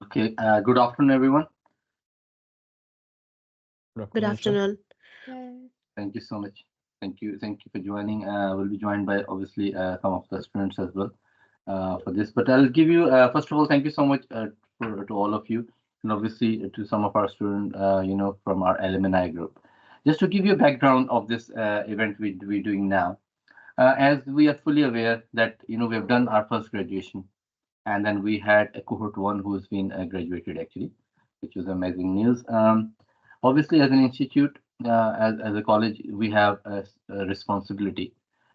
Okay, good afternoon, everyone. Good Good afternoon, sir. afternoon. Thank you so much. Thank you for joining. We'll be joined by obviously some of the students as well for this. But I'll give you first of all, thank you so much to all of you, and obviously to some of our students, from our alumni group. Just to give you a background of this event we're doing now, as we are fully aware that we've done our first graduation, and then we had a cohort one who's been graduated actually, which was amazing news. Obviously, as an institute, as a college, we have a responsibility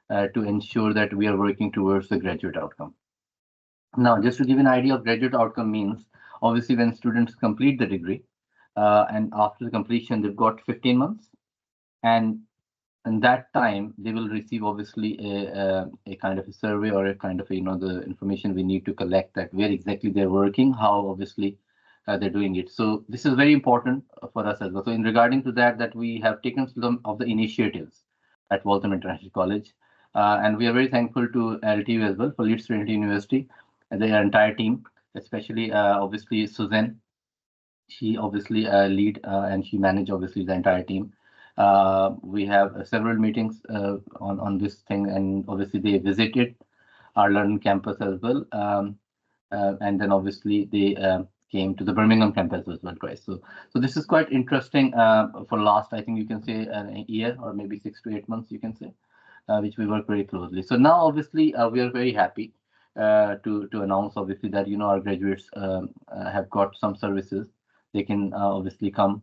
to ensure that we are working towards the graduate outcome. Now, just to give you an idea of graduate outcome means, obviously, when students complete the degree, and after the completion, they've got 15 months, and in that time they will receive obviously a kind of a survey or a kind of the information we need to collect, that where exactly they're working, how obviously they're doing it. So this is very important for us as well. So in regarding to that we have taken some of the initiatives at Waltham International College, and we are very thankful to LTU as well, for Leeds Trinity University and their entire team, especially obviously Suzanne. She obviously lead and she manage obviously the entire team. We have several meetings on this thing, and obviously they visited our London campus as well, and then obviously they came to the Birmingham campus as well twice. So this is quite interesting for last, I think you can say a year or maybe 6 to 8 months, you can say, which we work very closely. So now obviously we are very happy to announce obviously that our graduates have got some services. They can obviously come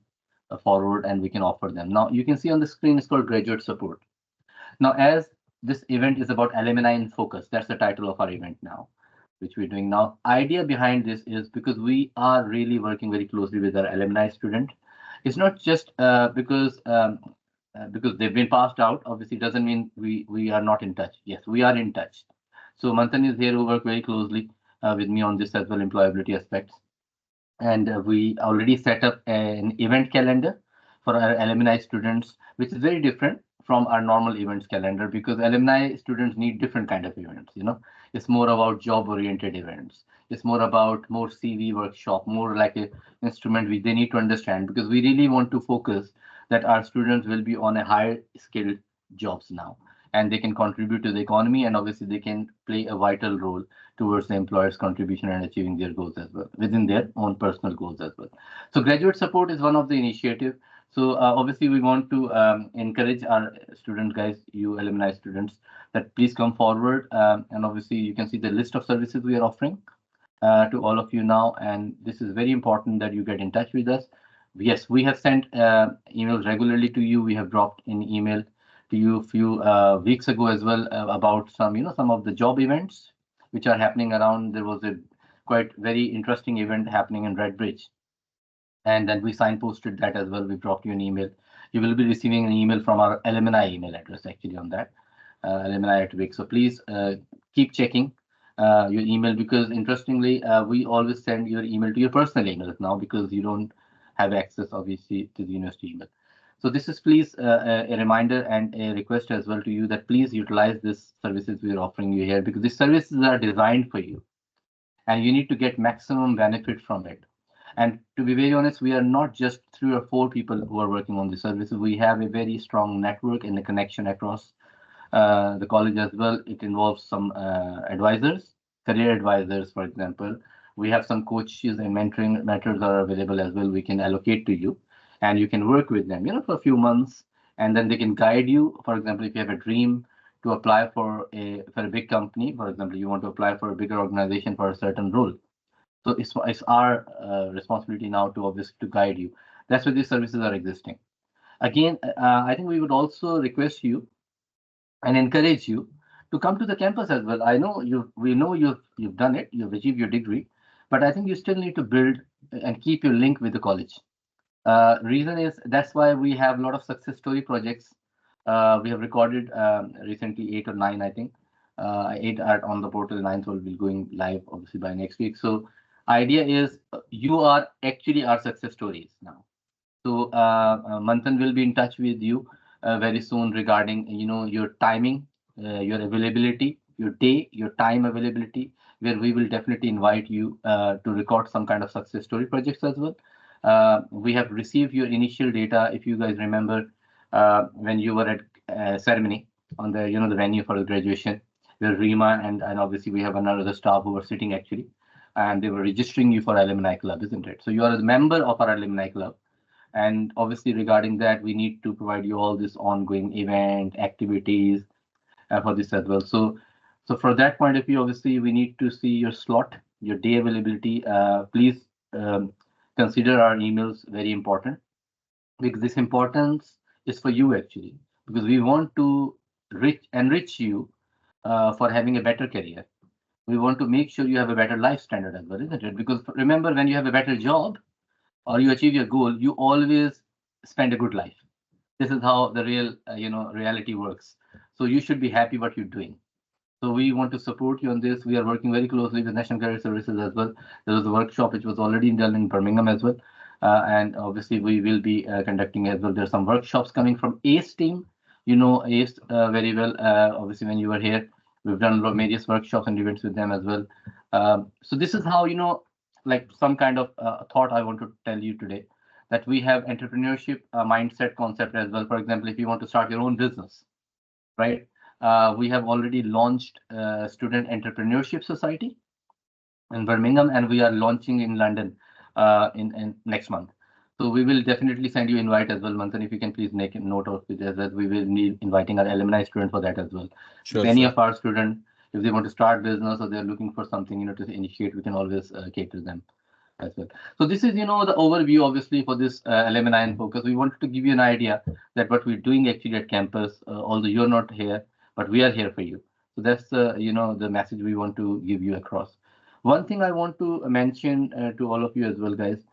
forward and we can offer them. Now you can see on the screen it's called graduate support. Now, as this event is about alumni in focus, that's the title of our event now, which we're doing now. Idea behind this is because we are really working very closely with our alumni student. It's not just because they've been passed out. Obviously, doesn't mean we are not in touch. Yes, we are in touch. So Manthan is here who work very closely with me on this as well, employability aspects. And we already set up an event calendar for our alumni students, which is very different from our normal events calendar, because alumni students need different kind of events. It's more about job oriented events. It's more about more CV workshop, more like a instrument which they need to understand, because we really want to focus that our students will be on a higher skilled jobs now, and they can contribute to the economy, and obviously they can play a vital role towards the employer's contribution and achieving their goals as well, within their own personal goals as well. So graduate support is one of the initiative. So obviously we want to encourage our student guys, you alumni students, that please come forward, and obviously you can see the list of services we are offering to all of you now, and this is very important that you get in touch with us. Yes, we have sent emails regularly to you. We have dropped an email to you a few weeks ago as well about some of the job events which are happening around. There was a quite very interesting event happening in Redbridge, and then we signposted that as well. We dropped you an email. You will be receiving an email from our alumni email address actually on that, alumni at Vic. So please keep checking your email, because interestingly, we always send your email to your personal emails now, because you don't have access obviously to the university email. So this is please a reminder and a request as well to you, that please utilize this services we are offering you here, because these services are designed for you and you need to get maximum benefit from it. And to be very honest, we are not just 3 or 4 people who are working on the services. We have a very strong network and a connection across the college as well. It involves some advisors, career advisors, for example. We have some coaches and mentoring mentors are available as well. We can allocate to you, and you can work with them, for a few months, and then they can guide you. For example, if you have a dream to apply for a big company, for example, you want to apply for a bigger organization for a certain role. So it's our responsibility now to obviously to guide you. That's why these services are existing. Again, I think we would also request you and encourage you to come to the campus as well. We know you've done it, you've achieved your degree, but I think you still need to build and keep your link with the college. Reason is that's why we have a lot of success story projects. We have recorded recently 8 or 9, I think. 8 are on the portal, 9th will be going live obviously by next week. So idea is you are actually our success stories now. So Manthan will be in touch with you very soon regarding your timing, your availability, your day, your time availability, where we will definitely invite you to record some kind of success story projects as well. We have received your initial data. If you guys remember, when you were at ceremony on the the venue for the graduation, where Rima and obviously we have another staff who were sitting actually, and they were registering you for alumni club, isn't it? So you are a member of our alumni club, and obviously regarding that, we need to provide you all this ongoing event activities for this as well. So for that point of view, obviously we need to see your slot, your day availability. Please consider our emails very important, because this importance is for you actually, because we want to enrich you for having a better career. We want to make sure you have a better life standard as well, isn't it? Because remember, when you have a better job or you achieve your goal, you always spend a good life. This is how the real reality works. So you should be happy what you're doing. So we want to support you on this. We are working very closely with National Career Services as well. There was a workshop which was already done in Birmingham as well. And obviously we will be conducting as well. There's some workshops coming from ACE team. You know ACE very well. Obviously when you were here, we've done various workshops and events with them as well. So this is how, like some kind of thought I want to tell you today, that we have entrepreneurship mindset concept as well. For example, if you want to start your own business, right? We have already launched Student Entrepreneurship Society in Birmingham, and we are launching in London in next month. So we will definitely send you invite as well, Manthan. If you can please make a note of it as well. We will need inviting our alumni student for that as well. If Sure, any sure. of our student, if they want to start business or they're looking for something, to initiate, we can always cater them as well. So this is, the overview, obviously, for this alumni and focus. We wanted to give you an idea that what we're doing actually at campus, although you're not here, but we are here for you. So that's, the message we want to give you across. One thing I want to mention to all of you as well, guys.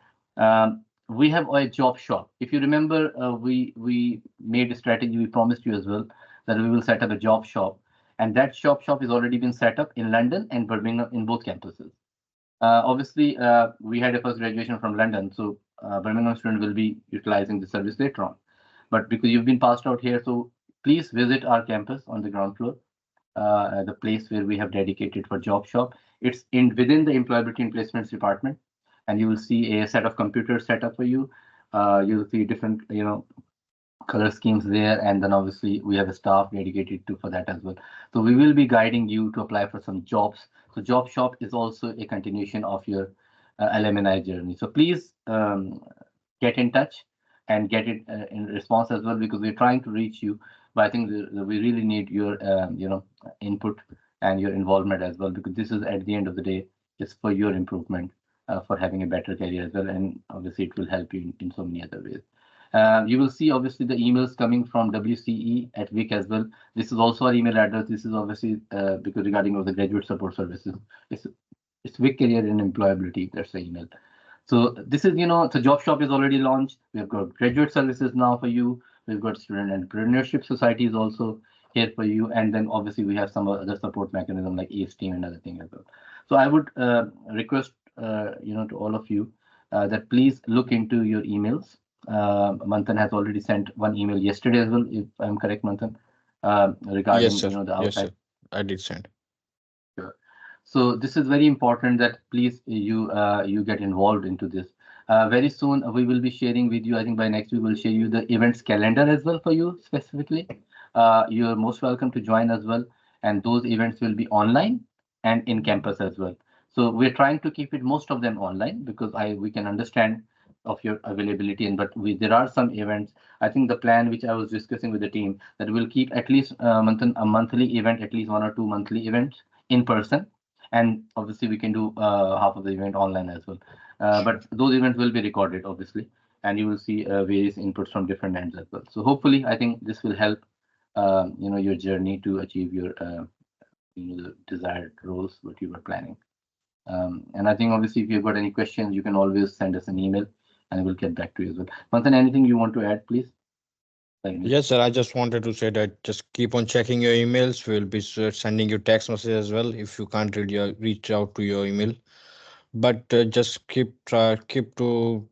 We have a job shop. If you remember, we made a strategy. We promised you as well that we will set up a job shop, and that shop is already been set up in London and Birmingham in both campuses. Obviously, we had a first graduation from London, so Birmingham student will be utilizing the service later on. But because you've been passed out here, so please visit our campus on the ground floor, the place where we have dedicated for job shop. It's in within the employability and placements department, and you will see a set of computers set up for you. You'll see different, color schemes there, and then obviously we have a staff dedicated to for that as well. So we will be guiding you to apply for some jobs. So job shop is also a continuation of your alumni journey. So please get in touch and get it in response as well, because we're trying to reach you, but I think we really need your input and your involvement as well, because this is at the end of the day is for your improvement, for having a better career as well, and obviously it will help you in so many other ways. You will see obviously the emails coming from WCE at Vic as well. This is also our email address. This is obviously because regarding of the graduate support services. It's it's Vic Career and Employability. That's the email. So this is, the job shop is already launched. We have got graduate services now for you. We've got student entrepreneurship societies also here for you. And then obviously we have some other support mechanism like ACE team and other thing as well. So I would request, to all of you that please look into your emails. Manthan has already sent one email yesterday as well, if I'm correct, Manthan, Yes, regarding, sir. the Yes, outside. sir. I did send. Sure. So this is very important that please you get involved into this. Very soon we will be sharing with you. I think by next we will share you the events calendar as well for you specifically. You're most welcome to join as well, and those events will be online and in campus as well. So we're trying to keep it most of them online, because I we can understand of your availability, and but there are some events. I think the plan which I was discussing with the team, that we'll keep at least a monthly event, at least 1 or 2 monthly events in person, and obviously we can do half of the event online as well. But those events will be recorded obviously, and you will see various inputs from different ends as well. So hopefully I think this will help your journey to achieve your the desired roles what you were planning. And I think obviously if you've got any questions, you can always send us an email and we'll get back to you as well. Manthan, anything you want to add, please? Like me. Yes, sir. I just wanted to say that just keep on checking your emails. We'll be sending you text message as well if you can't reach out to your email. But just try keeping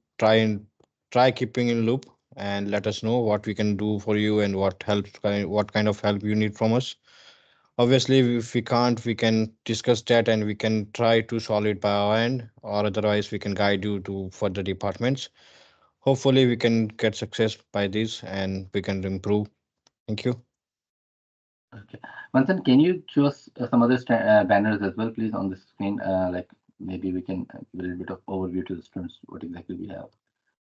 in loop and let us know what we can do for you and what kind of help you need from us. Obviously, if we can't, we can discuss that and we can try to solve it by our end, or otherwise, we can guide you to further departments. Hopefully, we can get success by this and we can improve. Thank you. Okay. Manthan, can you choose some other banners as well, please, on the screen? Like maybe we can give a little bit of overview to the students what exactly we have,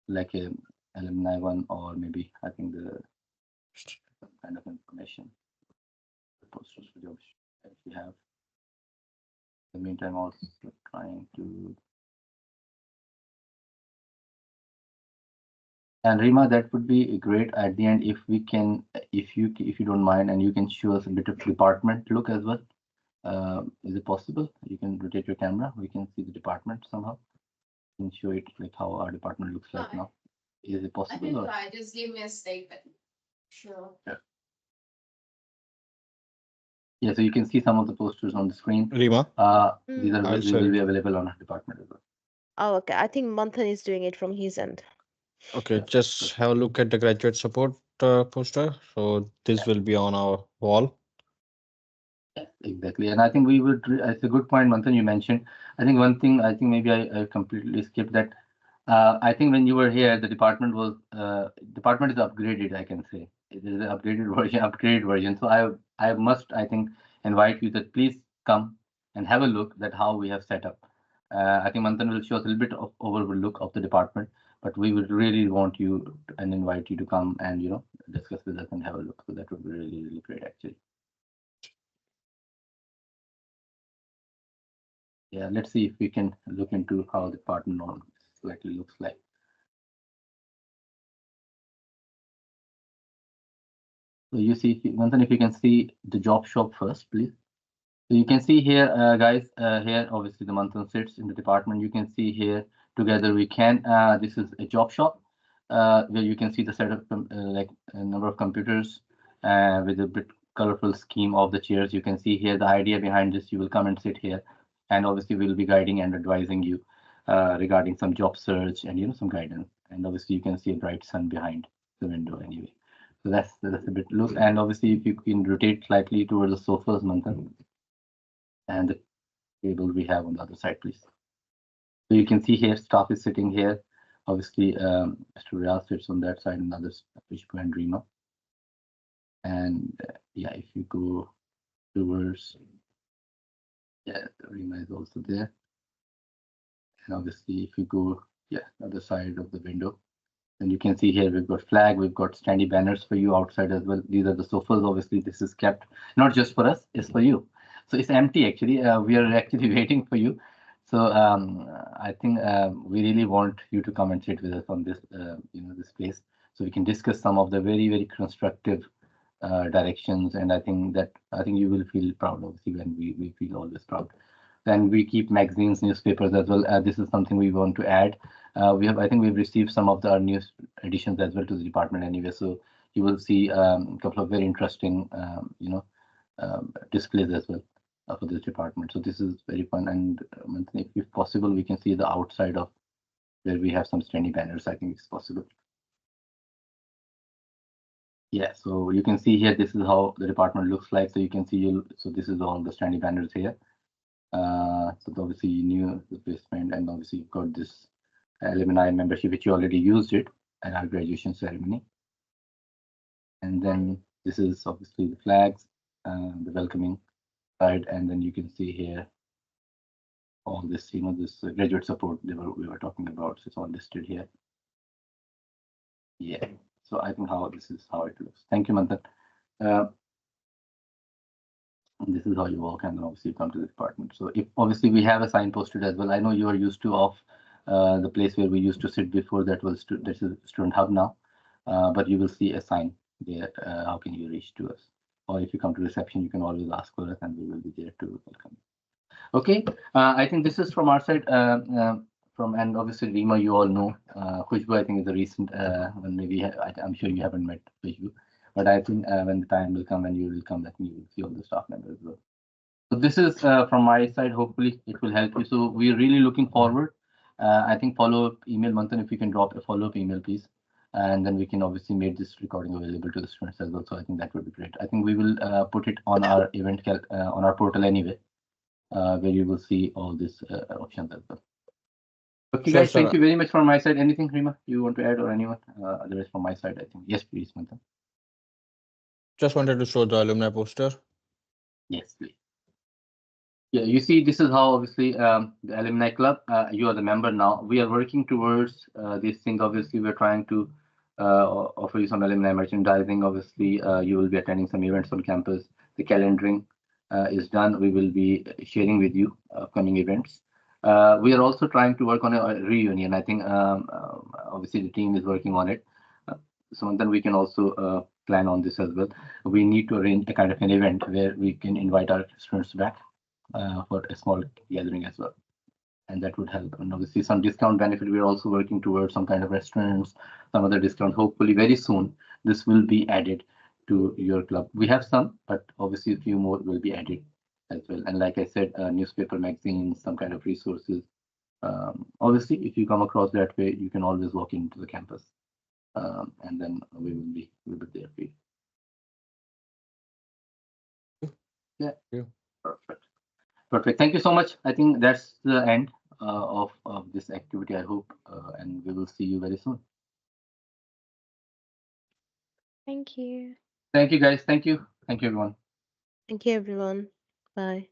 like a alumni one, or maybe I think the kind of information, the posters for jobs that we have. In the meantime, also trying to. And Rima, that would be great at the end if we can, if you don't mind, and you can show us a bit of department look as well. Is it possible? You can rotate your camera. We can see the department somehow. You can show it like how our department looks like now. Is it I possible? can Or try. Just give me a second. Sure. yeah, so you can see some of the posters on the screen. Rima, These are I'll they show will be you. available on our department as well. Oh, okay. I think Manthan is doing it from his end. Okay, Yeah, just have a look at the graduate support poster. So this will be on our wall. exactly. And I think we would. It's a good point, Manthan. You mentioned. I think one thing. I think maybe I completely skipped that. I think when you were here, the department is upgraded. I can say it is an upgraded version, upgraded version. So I must I think invite you that please come and have a look at how we have set up. I think Manthan will show us a little bit of overlook of the department, but we would really want you and invite you to come and discuss with us and have a look. So that would be really really great actually. Yeah, let's see if we can look into how the department norm slightly looks like. So you see, Manthan, if you can see the job shop first, please. So you can see here, guys, here obviously the Manthan sits in the department. You can see here together we can, this is a job shop where you can see the setup, like a number of computers with a bit colorful scheme of the chairs. You can see here the idea behind this. You will come and sit here, and obviously we'll be guiding and advising you regarding some job search and some guidance. And obviously you can see a bright sun behind the window anyway. So that's a bit look. And obviously if you can rotate slightly towards the sofas, Manthan, and the table we have on the other side, please. So you can see here, staff is sitting here. Obviously, Mr. Real sits on that side, and others, Vishpu and Rima. And yeah, if you go towards, yeah, Rima is also there. And obviously, if you go, yeah, other side of the window, and you can see here we've got flag, we've got standy banners for you outside as well. These are the sofas. Obviously, this is kept not just for us, it's for you. So it's empty actually. We are actually waiting for you. So I think we really want you to come and sit with us on this, this place, so we can discuss some of the very very constructive directions. And I think you will feel proud, obviously, when we feel always proud. Then we keep magazines, newspapers as well. This is something we want to add. I think we've received some of our news editions as well to the department anyway. So you will see a couple of very interesting, displays as well for this department. So this is very fun. And if possible, we can see the outside of where we have some standing banners. I think it's possible. Yeah, so you can see here, this is how the department looks like. So you can see, so this is all the standing banners here. So obviously you knew the placement, and obviously you've got this alumni membership, which you already used it at our graduation ceremony. And then this is obviously the flags, the welcoming side, and then you can see here all this, this graduate support we were talking about. So it's all listed here. Yeah. So I think this is how it looks. Thank you, Manthan. This is how you walk, and then obviously you come to the department. So if obviously we have a sign posted as well. I know you are used to of the place where we used to sit before. This is student hub now, but you will see a sign there. How can you reach to us? Or if you come to reception, you can always ask for us, and we will be there to welcome you. Okay, I think this is from our side. And obviously Rima, you all know. Khushbu, I think is a recent one. Maybe I'm sure you haven't met Khushbu. But I think when the time will come and you will come back and you will see all the staff members as well. So this is from my side. Hopefully it will help you. So we're really looking forward. I think follow-up email, Manthan, if you can drop a follow-up email, please. and then we can obviously make this recording available to the students as well. So I think that would be great. I think we will put it on our on our portal anyway, where you will see all these options as well. Okay, Sure, guys, thank sir. you very much from my side. Anything, Rima, you want to add or anyone? Otherwise, from my side, I think yes, please, Manthan. Just wanted to show the alumni poster. Yes, please. Yeah, you see, this is how obviously the alumni club. You are the member now. We are working towards these things. Obviously, we're trying to offer you some alumni merchandising. Obviously, you will be attending some events on campus. The calendaring is done. We will be sharing with you upcoming events. We are also trying to work on a reunion. I think obviously the team is working on it. So then we can also plan on this as well. We need to arrange a kind of an event where we can invite our students back for a small gathering as well. And that would help. And obviously, some discount benefit. We're also working towards some kind of restaurants, some other discount. Hopefully, very soon, this will be added to your club. We have some, but obviously, a few more will be added as well. And like I said, newspaper, magazines, some kind of resources. Obviously, if you come across that way, you can always walk into the campus, and then we'll be there for you. Yeah, Yeah. perfect. Perfect. Thank you so much. I think that's the end of this activity, I hope, and we will see you very soon. Thank you. Thank you, guys. Thank you. Thank you, everyone. Thank you, everyone. Bye.